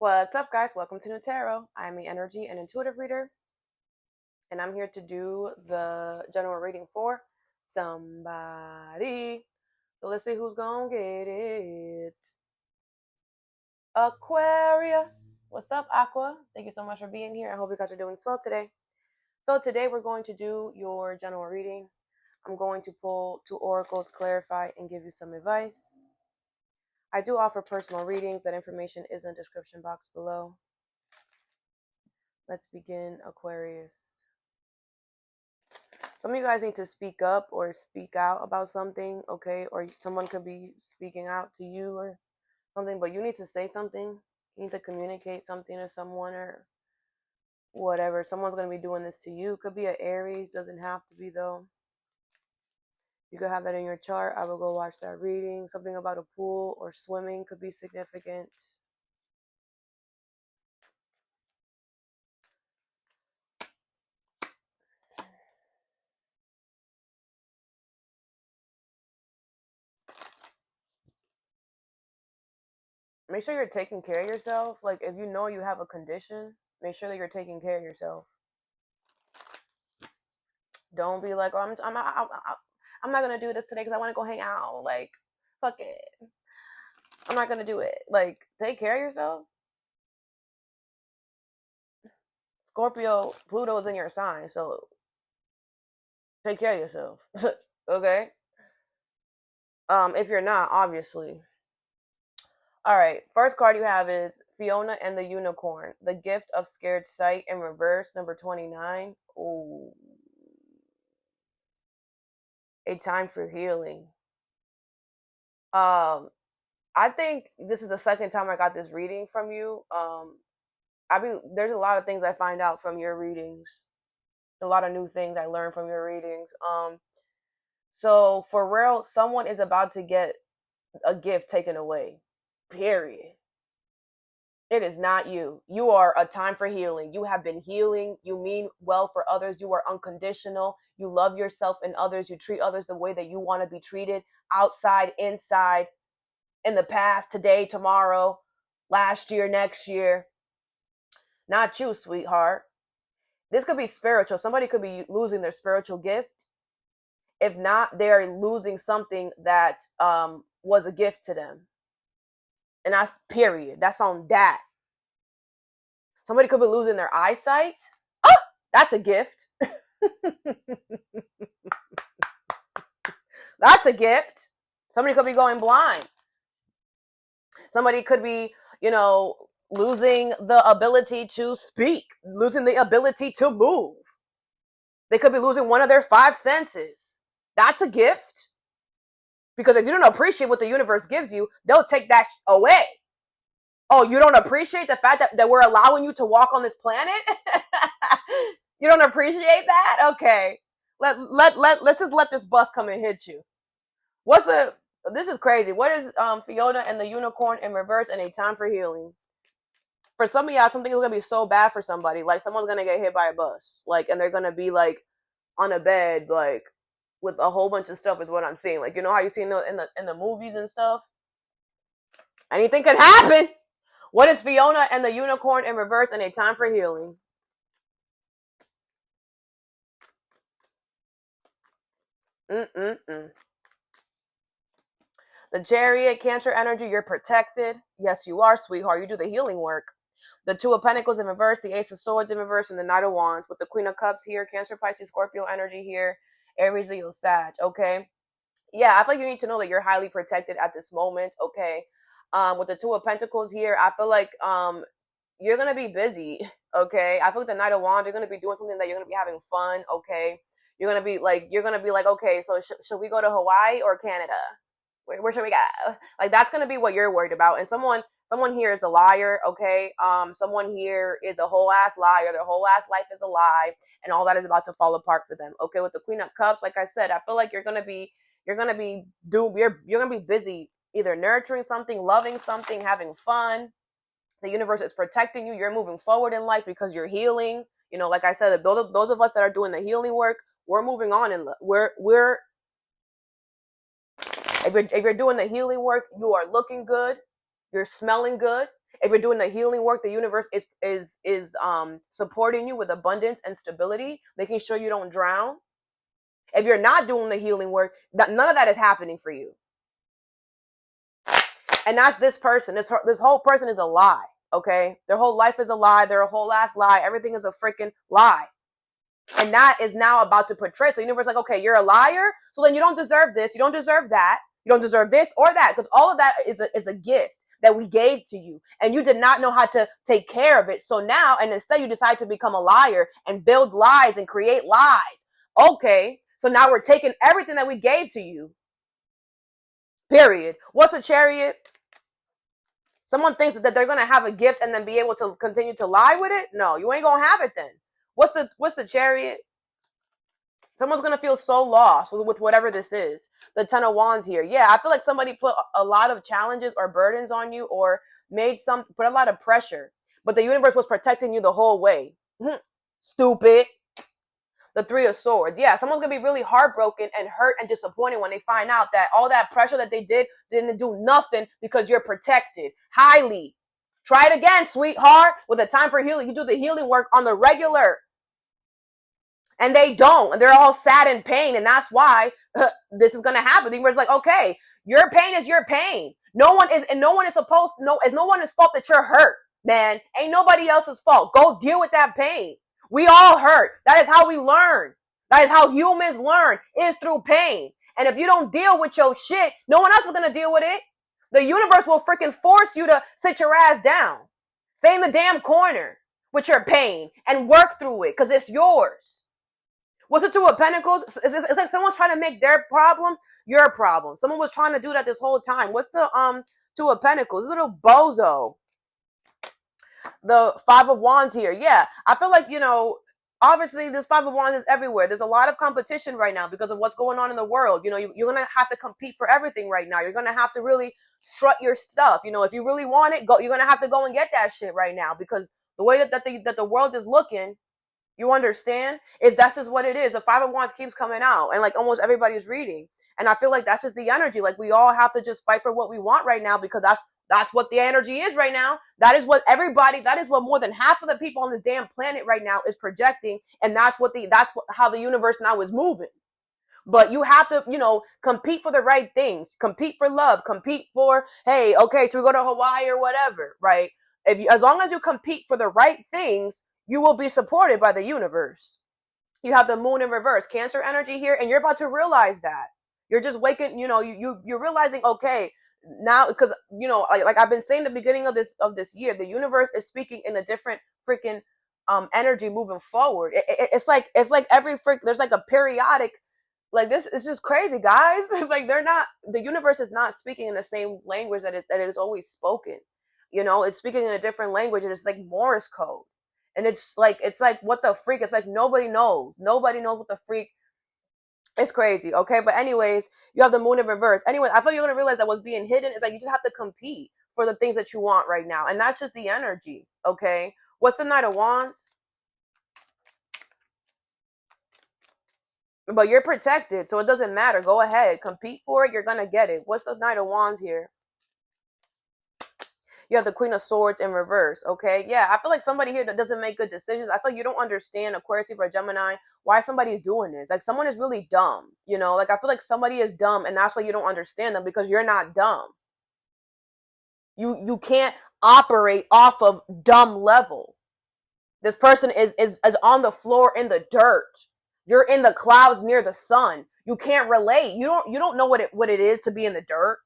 What's up, guys? Welcome to Nutarot. I'm the energy and intuitive reader, and I'm here to do the general reading for somebody. So let's see who's gonna get it. Aquarius. What's up, Aqua? Thank you so much for being here. I hope you guys are doing swell today. So today we're going to do your general reading. I'm going to pull 2 oracles, clarify, and give you some advice. I do offer personal readings. That information is in the description box below. Let's begin, Aquarius. Some of you guys need to speak up or speak out about something, okay? Or someone could be speaking out to you or something, but you need to say something. You need to communicate something to someone or whatever. Someone's going to be doing this to you. Could be an Aries, doesn't have to be though. You could have that in your chart. I will go watch that reading. Something about a pool or swimming could be significant. Make sure you're taking care of yourself. Like, if you know you have a condition, make sure that you're taking care of yourself. Don't be like, oh, I'm not gonna do this today because I want to go hang out. Like, fuck it. I'm not gonna do it. Like, take care of yourself. Scorpio, Pluto is in your sign, so take care of yourself. Okay? If you're not, obviously. All right, first card you have is Fiona and the Unicorn. The Gift of Scared Sight in reverse, number 29. Ooh. A time for healing. I think this is the second time I got this reading from you. There's a lot of things I find out from your readings. A lot of new things I learned from your readings. So for real, someone is about to get a gift taken away. Period. It is not you. You are a time for healing. You have been healing. You mean well for others. You are unconditional. You love yourself and others. You treat others the way that you want to be treated, outside, inside, in the past, today, tomorrow, last year, next year. Not you, sweetheart. This could be spiritual. Somebody could be losing their spiritual gift. If not, they're losing something that was a gift to them. And that's period. That's on that. Somebody could be losing their eyesight. Oh, that's a gift. That's a gift. Somebody could be going blind. Somebody could be, losing the ability to speak, losing the ability to move. They could be losing one of their 5 senses. That's a gift. Because if you don't appreciate what the universe gives you, they'll take that away. Oh, you don't appreciate the fact that we're allowing you to walk on this planet? You don't appreciate that? Okay. Let's just let this bus come and hit you. This is crazy. What is Fiona and the Unicorn in reverse and a time for healing? For some of y'all, something is going to be so bad for somebody. Like, someone's going to get hit by a bus. Like, and they're going to be, like, on a bed, like, with a whole bunch of stuff is what I'm seeing. Like, you know how you see in the movies and stuff? Anything can happen. What is Fiona and the Unicorn in reverse and a time for healing? The Chariot, Cancer energy, you're protected. Yes, you are, sweetheart. You do the healing work. The 2 of Pentacles in reverse, the Ace of Swords in reverse, and the Knight of Wands with the Queen of Cups here, Cancer, Pisces, Scorpio energy here, Aries, Leo, Sag, okay? Yeah, I feel like you need to know that you're highly protected at this moment, okay? With the 2 of Pentacles here, I feel like you're going to be busy, okay? I feel like the Knight of Wands, you're going to be doing something that you're going to be having fun, okay? You're going to be like, okay, so should we go to Hawaii or Canada? Where should we go? Like, that's going to be what you're worried about. And someone here is a liar, okay? Someone here is a whole ass liar. Their whole ass life is a lie, and all that is about to fall apart for them, okay? With the Queen of Cups, like I said, I feel like you're gonna be busy either nurturing something, loving something, having fun. The universe is protecting you. You're moving forward in life because you're healing. Like I said, those of us that are doing the healing work, we're moving on, and if you're doing the healing work, you are looking good, you're smelling good, If you're doing the healing work, the universe is supporting you with abundance and stability, making sure you don't drown. If you're not doing the healing work, none of that is happening for you. And that's this person. This whole person is a lie. Okay, their whole life is a lie. They're a whole ass lie. Everything is a freaking lie. And that is now about to portray. So the universe is like, okay, you're a liar. So then you don't deserve this. You don't deserve that. You don't deserve this or that, because all of that is a gift that we gave to you, and you did not know how to take care of it. So now, and instead you decide to become a liar and build lies and create lies. Okay, so now we're taking everything that we gave to you. Period. What's the Chariot? Someone thinks that they're gonna have a gift and then be able to continue to lie with it. No, you ain't gonna have it then. What's the Chariot? Someone's gonna feel so lost with whatever this is. The Ten of Wands here. Yeah, I feel like somebody put a lot of challenges or burdens on you, or put a lot of pressure. But the universe was protecting you the whole way. Stupid. The Three of Swords. Yeah, someone's gonna be really heartbroken and hurt and disappointed when they find out that all that pressure that they didn't do nothing because you're protected. Highly. Try it again, sweetheart. With a time for healing, you do the healing work on the regular. And they don't. And they're all sad and pain. And that's why this is going to happen. The universe is like, okay, your pain is your pain. No one is fault that you're hurt, man. Ain't nobody else's fault. Go deal with that pain. We all hurt. That is how we learn. That is how humans learn, is through pain. And if you don't deal with your shit, no one else is going to deal with it. The universe will freaking force you to sit your ass down. Stay in the damn corner with your pain and work through it, because it's yours. What's the Two of Pentacles? It's like someone's trying to make their problem your problem. Someone was trying to do that this whole time. What's the Two of Pentacles? This little bozo. The Five of Wands here. Yeah, I feel like, obviously this Five of Wands is everywhere. There's a lot of competition right now because of what's going on in the world. You're going to have to compete for everything right now. You're going to have to really strut your stuff. If you really want it, you're going to have to go and get that shit right now, because the way that the world is looking, you understand, that's just what it is. The Five of Wands keeps coming out, and like almost everybody's reading. And I feel like that's just the energy. Like we all have to just fight for what we want right now, because that's what the energy is right now. That is what more than half of the people on this damn planet right now is projecting. And that's how the universe now is moving. But you have to, compete for the right things, compete for love, compete for, hey, okay, so we go to Hawaii or whatever, right? As long as you compete for the right things, you will be supported by the universe. You have the Moon in reverse, Cancer energy here, and you're about to realize that. You're just waking, you're realizing, okay, now, because, like I've been saying at the beginning of this year, the universe is speaking in a different freaking energy moving forward. It's like there's like a periodic, like this is just crazy, guys. Like the universe is not speaking in the same language that it is always spoken. It's speaking in a different language, and it's like Morse code. And it's like what the freak? It's like nobody knows what the freak. It's crazy, okay? But anyways, you have the Moon in reverse. Anyway, I feel you're gonna realize that what's being hidden is like you just have to compete for the things that you want right now, and that's just the energy, okay? What's the Knight of Wands? But you're protected, so it doesn't matter. Go ahead, compete for it. You're gonna get it. What's the Knight of Wands here? You have the Queen of Swords in reverse, okay? Yeah, I feel like somebody here that doesn't make good decisions. I feel like you don't understand, Aquarius, Libra, Gemini, why somebody's doing this. Like, someone is really dumb, Like, I feel like somebody is dumb, and that's why you don't understand them, because you're not dumb. You can't operate off of dumb level. This person is on the floor in the dirt. You're in the clouds near the sun. You can't relate. You don't know what it is to be in the dirt.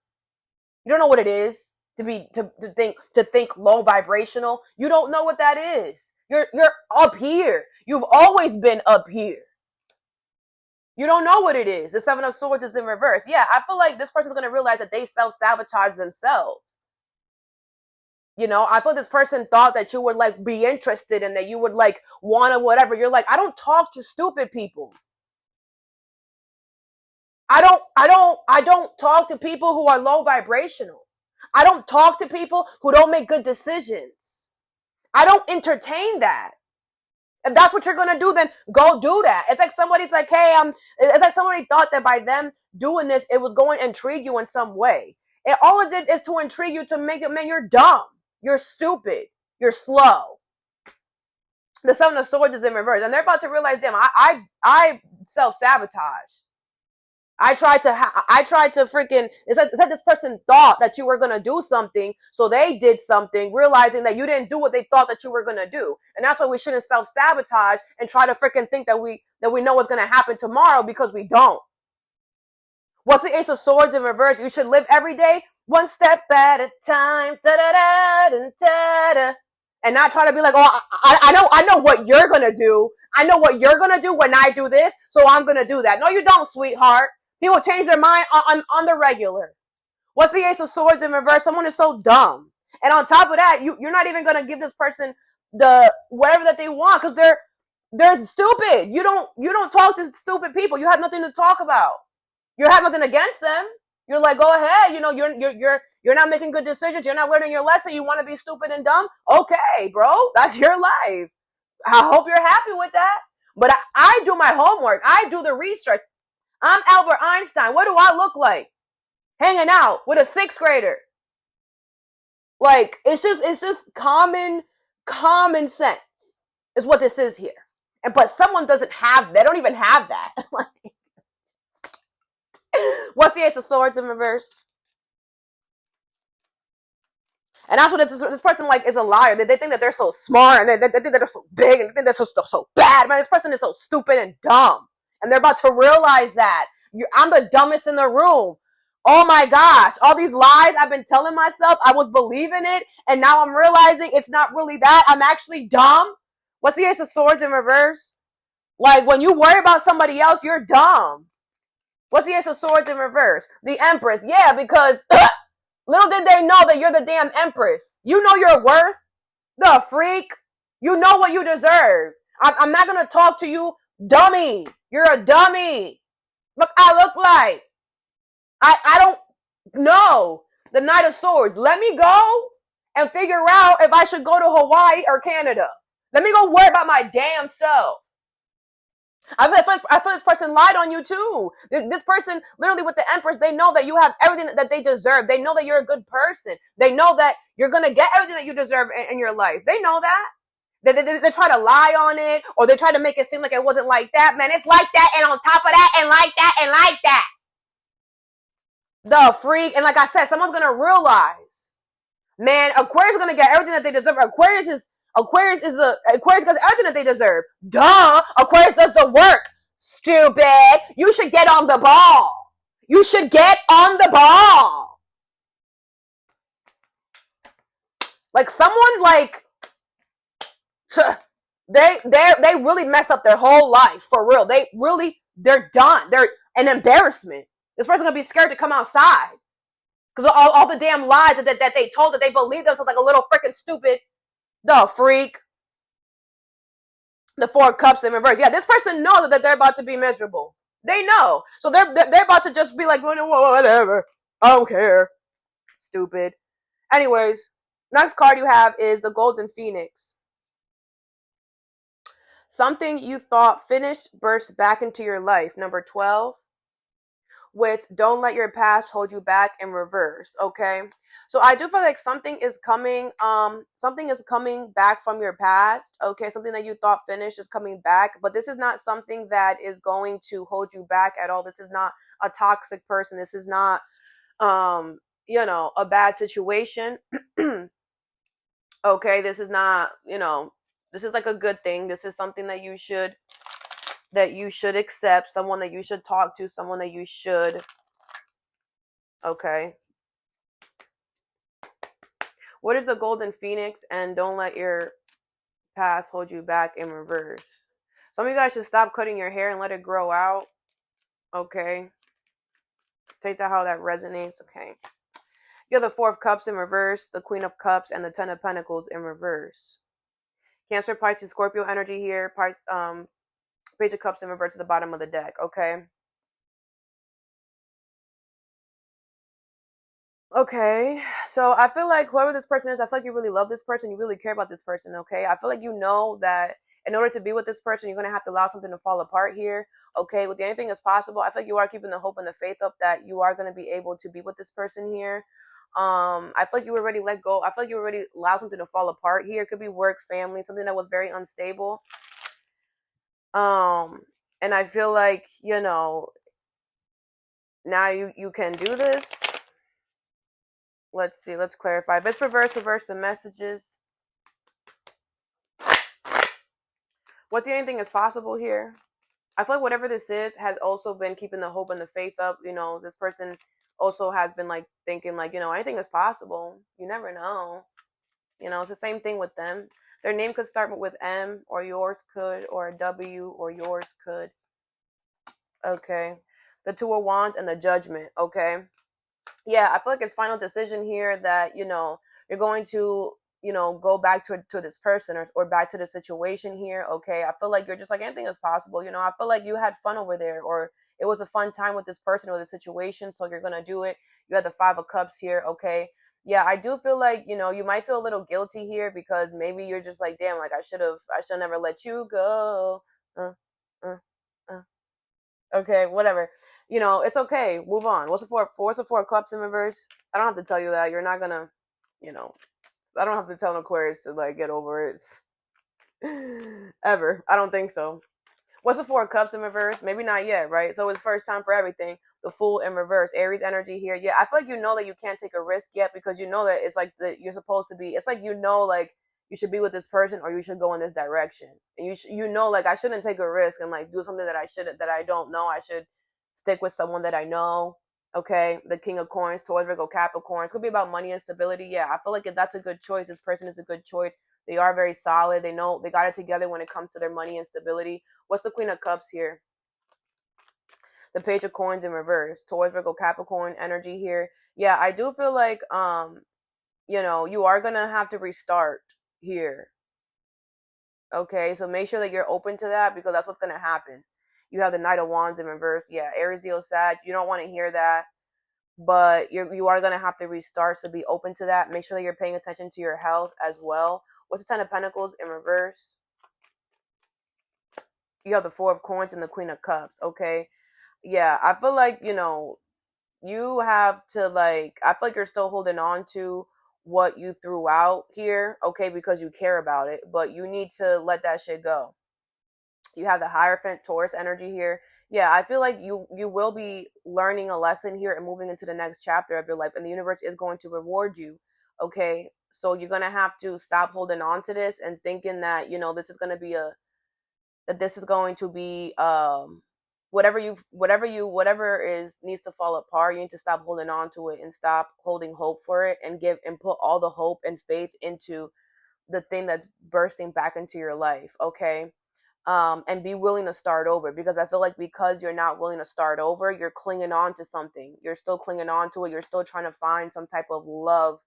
You don't know what it is to think low vibrational. You don't know what that is. You're up here. You've always been up here. You don't know what it is. The Seven of Swords is in reverse. Yeah, I feel like this person's gonna realize that they self-sabotage themselves. I feel this person thought that you would like be interested and that you would like want to whatever. You're like, I don't talk to stupid people. I don't talk to people who are low vibrational. I don't talk to people who don't make good decisions. I don't entertain that. If that's what you're going to do, then go do that. It's like somebody's like, hey, it's like somebody thought that by them doing this, it was going to intrigue you in some way. All it did is to intrigue you, to make it, man, you're dumb. You're stupid. You're slow. The Seven of Swords is in reverse, and they're about to realize, damn, I self-sabotage. I tried to freaking, it's like this person thought that you were going to do something, so they did something, realizing that you didn't do what they thought that you were going to do. And that's why we shouldn't self-sabotage and try to freaking think that we know what's going to happen tomorrow, because we don't. What's the Ace of Swords in reverse? You should live every day one step at a time, da-da-da-da-da-da. And not try to be like, oh, I know what you're going to do. I know what you're going to do when I do this, so I'm going to do that. No, you don't, sweetheart. People change their mind on the regular. What's the Ace of Swords in reverse? Someone is so dumb. And on top of that, you're not even going to give this person the whatever that they want, because they're stupid. You don't talk to stupid people. You have nothing to talk about. You have nothing against them. You're like, go ahead. You know, you're not making good decisions. You're not learning your lesson. You want to be stupid and dumb? Okay, bro. That's your life. I hope you're happy with that. But I do my homework. I do the research. I'm Albert Einstein. What do I look like? Hanging out with a 6th grader. Like, it's just common sense is what this is here. But someone doesn't have, they don't even have that. What's the Ace of Swords in reverse? And that's what this person like is a liar. They think that they're so smart, and they think that they're so big, and they think they're so bad. Man, this person is so stupid and dumb. And they're about to realize that. I'm the dumbest in the room. Oh my gosh. All these lies I've been telling myself, I was believing it, and now I'm realizing it's not really that. I'm actually dumb. What's the Ace of Swords in reverse? Like, when you worry about somebody else, you're dumb. What's the Ace of Swords in reverse? The Empress. Yeah, because little did they know that you're the damn Empress. You know your worth. The freak. You know what you deserve. I'm not going to talk to you, dummy. You're a dummy. Look, I look like. I don't know. The Knight of Swords. Let me go and figure out if I should go to Hawaii or Canada. Let me go worry about my damn self. I feel this person lied on you too. This person, literally with the Empress, they know that you have everything that they deserve. They know that you're a good person. They know that you're going to get everything that you deserve in your life. They know that. They try to lie on it, or they try to make it seem like it wasn't like that. Man, it's like that, and on top of that, and like that, and like that. The freak. And like I said, someone's going to realize, man, Aquarius is going to get everything that they deserve. Aquarius gets everything that they deserve. Duh. Aquarius does the work. Stupid. You should get on the ball. You should get on the ball. Like, someone like, they really messed up their whole life, for real. They're done. They're an embarrassment. This person's gonna be scared to come outside because all the damn lies that they told, that they believed themselves like a little freaking stupid. The freak. The 4 of Cups in reverse. Yeah, this person knows that they're about to be miserable. They know. So they're about to just be like, whatever. I don't care. Stupid. Anyways, next card you have is the Golden Phoenix. Something you thought finished burst back into your life. Number 12. With don't let your past hold you back in reverse. Okay. So I do feel like something is coming back from your past. Okay. Something that you thought finished is coming back, but this is not something that is going to hold you back at all. This is not a toxic person. This is not, a bad situation. Okay. This is not, this is like a good thing. This is something that you should accept, someone that you should talk to, someone that you should. Okay. What is the Golden Phoenix? And don't let your past hold you back in reverse. Some of you guys should stop cutting your hair and let it grow out. Okay. Take that how that resonates. Okay. You have the 4 of Cups in reverse, the Queen of Cups, and the 10 of Pentacles in reverse. Cancer, Pisces, Scorpio energy here. Page of Cups in reverse to the bottom of the deck. Okay. Okay. So I feel like whoever this person is, I feel like you really love this person. You really care about this person. Okay. I feel like you know that in order to be with this person, you're going to have to allow something to fall apart here. Okay. With anything is possible. I feel like you are keeping the hope and the faith up that you are going to be able to be with this person here. I feel like you already let go. I feel like you already allowed something to fall apart here. It could be work, family, something that was very unstable. Um, and I feel like, now you can do this. Let's see, let's clarify. If it's reverse the messages. What do you think is possible here? I feel like whatever this is has also been keeping the hope and the faith up. This person also has been like thinking like, anything is possible. You never know. It's the same thing with them. Their name could start with M, or yours could, or a W, or yours could. Okay. The Two of Wands and the Judgment. Okay. Yeah, I feel like it's final decision here that, you're going to, go back to this person, or back to the situation here. Okay. I feel like you're just like, anything is possible. I feel like you had fun over there, or it was a fun time with this person or the situation. So you're going to do it. You had the Five of Cups here. Okay. Yeah, I do feel like, you might feel a little guilty here because maybe you're just like, damn, like I should never let you go. Uh, uh, uh. Okay, whatever. It's okay. Move on. What's the Four of Cups in reverse? I don't have to tell you that. You're not gonna, you know, I don't have to tell an Aquarius to like get over it. Ever. I don't think so. What's the Four of Cups in reverse? Maybe not yet, right? So it's first time for everything. The Fool in reverse. Aries energy here. Yeah, I feel like you know that you can't take a risk yet because you know that it's like that you're supposed to be. It's like like you should be with this person or you should go in this direction. And like I shouldn't take a risk and like do something that I don't know. I should stick with someone that I know. Okay, the King of Coins, Taurus, Virgo, Capricorn. It's gonna be about money and stability. Yeah, I feel like if that's a good choice. This person is a good choice. They are very solid. They know they got it together when it comes to their money and stability. What's the Queen of Cups here? The Page of Coins in reverse. Taurus, Virgo, Capricorn energy here. Yeah, I do feel like you are gonna have to restart here. Okay, so make sure that you're open to that because that's what's gonna happen. You have the Knight of Wands in reverse. Yeah, Aries, Leo, Sag. You don't want to hear that, but you are gonna have to restart. So be open to that. Make sure that you're paying attention to your health as well. What's the Ten of Pentacles in reverse? You have the Four of Coins and the Queen of Cups. Okay, yeah, I feel like you have to I feel like you're still holding on to what you threw out here, okay, because you care about it, but you need to let that shit go. You have the Hierophant, Taurus energy here. Yeah, I feel like you will be learning a lesson here and moving into the next chapter of your life, and the universe is going to reward you. Okay, so you're gonna have to stop holding on to this and thinking that this is gonna be this is going to be whatever is needs to fall apart. You need to stop holding on to it and stop holding hope for it and put all the hope and faith into the thing that's bursting back into your life. Okay. And be willing to start over, because I feel like because you're not willing to start over, you're clinging on to something. You're still clinging on to it. You're still trying to find some type of love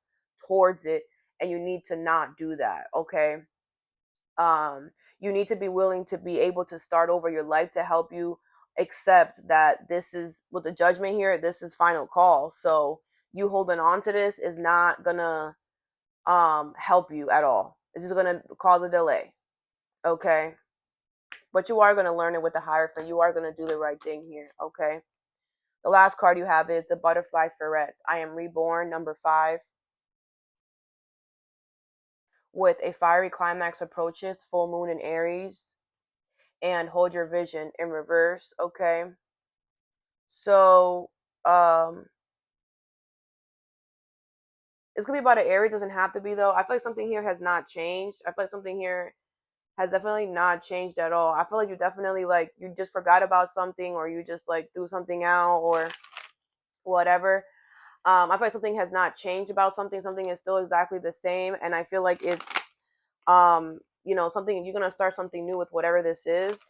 towards it, and you need to not do that. Okay. um you need to be willing to be able to start over your life to help you accept that this is, with the Judgment here, this is final call. So you holding on to this is not gonna help you at all. It's just gonna cause a delay. Okay, but you are gonna learn it with the Hierophant. You are gonna do the right thing here. Okay, the last card you have is the Butterfly Ferrets. I am reborn, number 5. With a fiery climax approaches, full moon in Aries, and hold your vision in reverse. Okay, so it's gonna be about an Aries. Doesn't have to be though. I feel like something here has not changed. I feel like something here has definitely not changed at all. I feel like you definitely you just forgot about something, or you just threw something out or whatever. I feel like something has not changed about something. Something is still exactly the same, and I feel like it's something, you're gonna start something new with whatever this is.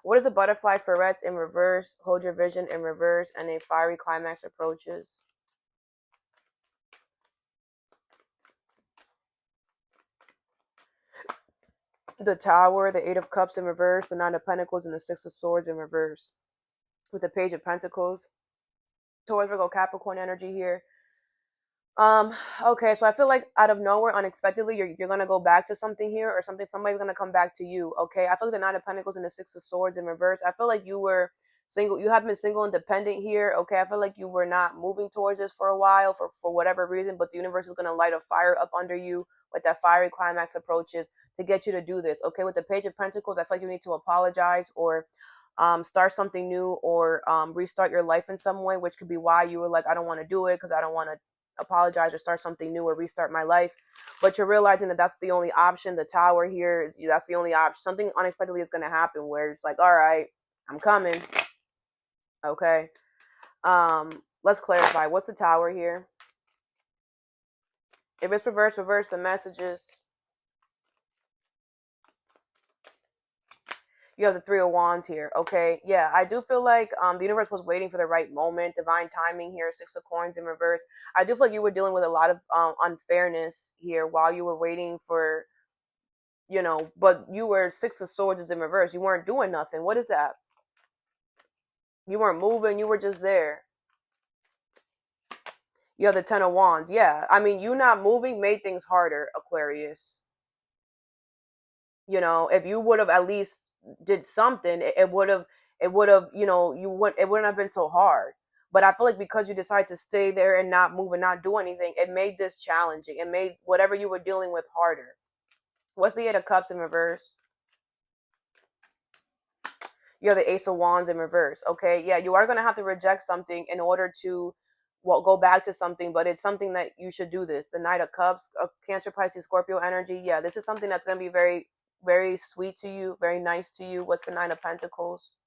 What is a Butterfly Ferrets in reverse? Hold your vision in reverse, and a fiery climax approaches. The Tower, the Eight of Cups in reverse, the Nine of Pentacles, and the Six of Swords in reverse. With the Page of Pentacles. Taurus, Virgo, Capricorn energy here. Okay, so I feel like out of nowhere, unexpectedly, you're gonna go back to something here, or somebody's gonna come back to you. Okay, I feel like the Nine of Pentacles and the Six of Swords in reverse. I feel like you were single, you have been single and dependent here. Okay, I feel like you were not moving towards this for a while for whatever reason, but the universe is going to light a fire up under you with that fiery climax approaches to get you to do this. Okay, with the Page of Pentacles, I feel like you need to apologize or start something new, or restart your life in some way, which could be why you were like, I don't want to do it because I don't want to apologize or start something new or restart my life. But you're realizing that that's the only option. The Tower here is, that's the only option. Something unexpectedly is going to happen where it's like, all right, I'm coming. Okay. Let's clarify. What's the Tower here? If it's reverse, reverse the messages. You have the Three of Wands here. Okay, yeah, I do feel like the universe was waiting for the right moment, divine timing here. Six of Coins in reverse. I do feel like you were dealing with a lot of unfairness here while you were waiting for, but you were Six of Swords is in reverse. You weren't doing nothing. What is that? You weren't moving. You were just there. You have the Ten of Wands. Yeah, I mean, you not moving made things harder, Aquarius. If you would have at least did something, it would have, it wouldn't have been so hard. But I feel like because you decided to stay there and not move and not do anything, it made this challenging. It made whatever you were dealing with harder. What's the Eight of Cups in reverse? You have the Ace of Wands in reverse. Okay, yeah, you are going to have to reject something in order to go back to something, but it's something that you should do this. The Knight of Cups, Cancer, Pisces, Scorpio energy. Yeah, this is something that's going to be very, very sweet to you, very nice to you. What's the Nine of Pentacles?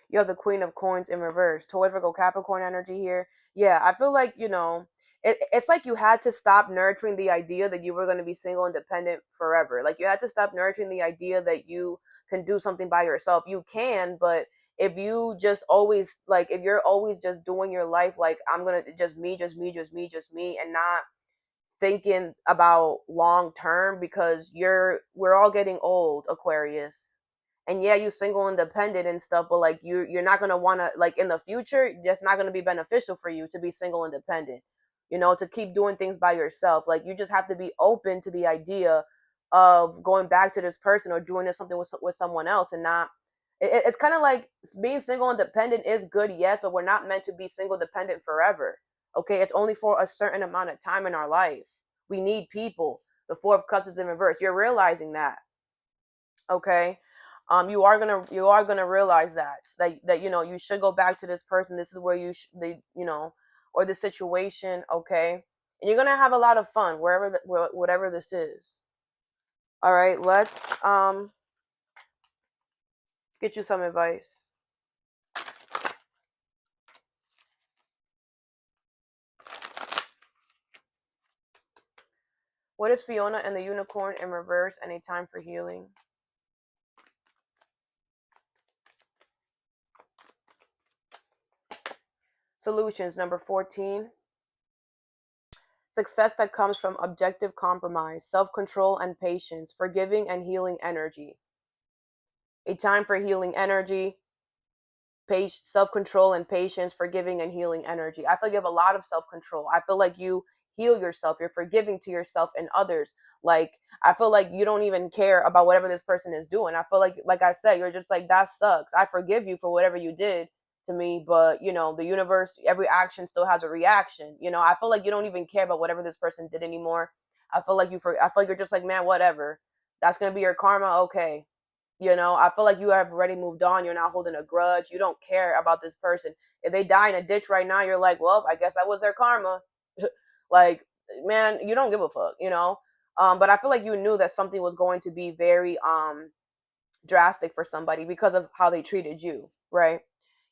You have the Queen of Coins in reverse. Taurus, Virgo, Capricorn energy here. Yeah, I feel like, it's like you had to stop nurturing the idea that you were going to be single and dependent forever. Like, you had to stop nurturing the idea that you can do something by yourself. You can, but if you just always, like, if you're always just doing your life like, I'm going to just me, and not thinking about long term, because we're all getting old, Aquarius. And yeah, you single independent and stuff, but like you're not gonna wanna, like, in the future, that's not gonna be beneficial for you to be single independent. To keep doing things by yourself. Like, you just have to be open to the idea of going back to this person or doing something with someone else, and not. It's kind of like being single independent is good, yes, but we're not meant to be single dependent forever. Okay, it's only for a certain amount of time in our life. We need people. The Four of Cups is in reverse. You're realizing that. Okay. You are gonna realize that you should go back to this person. This is where or the situation. Okay, and you're gonna have a lot of fun whatever this is. All right, let's get you some advice. What is Fiona and the Unicorn in reverse, and a time for healing? Solutions, number 14. Success that comes from objective compromise, self-control and patience, forgiving and healing energy. A time for healing energy, self-control and patience, forgiving and healing energy. I feel like you have a lot of self-control. I feel like you heal yourself. You're forgiving to yourself and others. Like, I feel like you don't even care about whatever this person is doing. I feel like I said, you're just like, that sucks. I forgive you for whatever you did to me, but the universe, every action still has a reaction. I feel like you don't even care about whatever this person did anymore. I feel like you're just like, man, whatever. That's gonna be your karma. Okay. I feel like you have already moved on. You're not holding a grudge. You don't care about this person. If they die in a ditch right now, you're like, well, I guess that was their karma. Like, man, you don't give a fuck, But I feel like you knew that something was going to be very drastic for somebody because of how they treated you, right?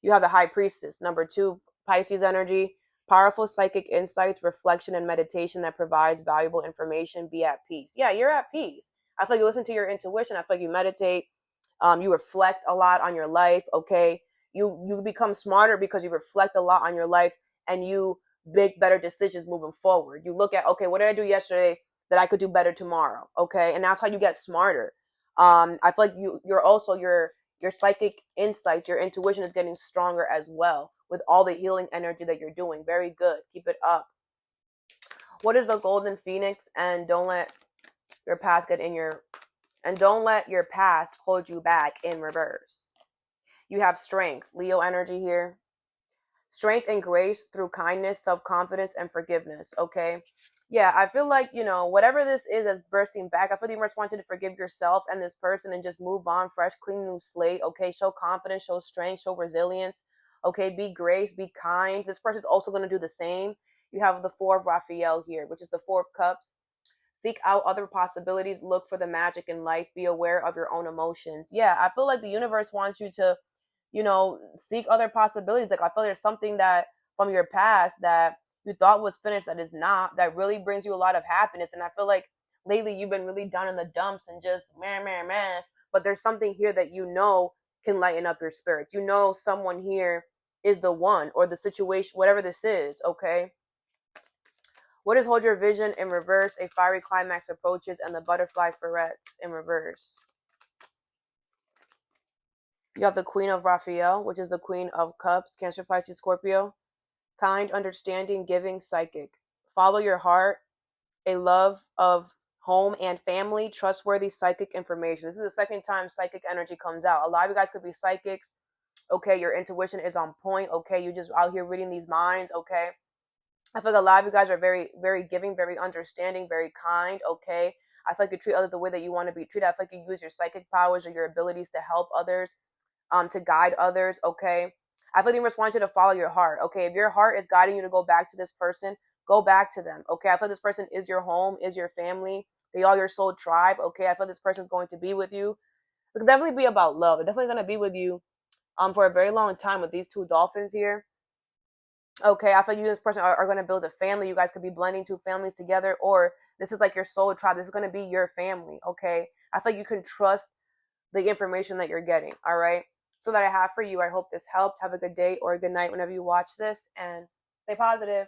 You have the High Priestess, number 2, Pisces energy, powerful psychic insights, reflection, and meditation that provides valuable information. Be at peace. Yeah, you're at peace. I feel like you listen to your intuition. I feel like you meditate. You reflect a lot on your life. Okay, you become smarter because you reflect a lot on your life, and you make better decisions moving forward. You look at, okay, what did I do yesterday that I could do better tomorrow? Okay, and that's how you get smarter. I feel like you're also your psychic insight, your intuition is getting stronger as well with all the healing energy that you're doing. Very good. Keep it up. What is the golden phoenix? And don't let your past get in your and don't let your past hold you back in reverse. You have strength, Leo energy here. Strength and grace through kindness, self-confidence, and forgiveness. Okay. Yeah, I feel like, whatever this is that's bursting back, I feel the universe wants you to forgive yourself and this person and just move on, fresh, clean, new slate. Okay. Show confidence, show strength, show resilience. Okay. Be grace, be kind. This person's also going to do the same. You have the Four of Raphael here, which is the Four of Cups. Seek out other possibilities. Look for the magic in life. Be aware of your own emotions. Yeah, I feel like the universe wants you to, seek other possibilities. Like, I feel there's something that from your past that you thought was finished that is not, that really brings you a lot of happiness. And I feel like lately you've been really down in the dumps and just man. But there's something here that can lighten up your spirit. Someone here is the one, or the situation, whatever this is, okay? What is hold your vision in reverse? A fiery climax approaches, and the butterfly ferrets in reverse. You have the Queen of Raphael, which is the Queen of Cups, Cancer, Pisces, Scorpio. Kind, understanding, giving, psychic. Follow your heart, a love of home and family, trustworthy psychic information. This is the second time psychic energy comes out. A lot of you guys could be psychics. Okay, your intuition is on point. Okay, you just out here reading these minds. Okay. I feel like a lot of you guys are very, very giving, very understanding, very kind, okay? I feel like you treat others the way that you want to be treated. I feel like you use your psychic powers or your abilities to help others, to guide others, okay? I feel like the universe wants you to follow your heart, okay? If your heart is guiding you to go back to this person, go back to them, okay? I feel like this person is your home, is your family. They are your soul tribe, okay? I feel like this person's going to be with you. It'll definitely be about love. They're definitely going to be with you for a very long time with these two dolphins here. Okay, I feel you and this person are going to build a family. You guys could be blending two families together, or this is like your soul tribe. This is going to be your family, okay? I feel like you can trust the information that you're getting, all right? So that I have for you. I hope this helped. Have a good day or a good night whenever you watch this, and stay positive.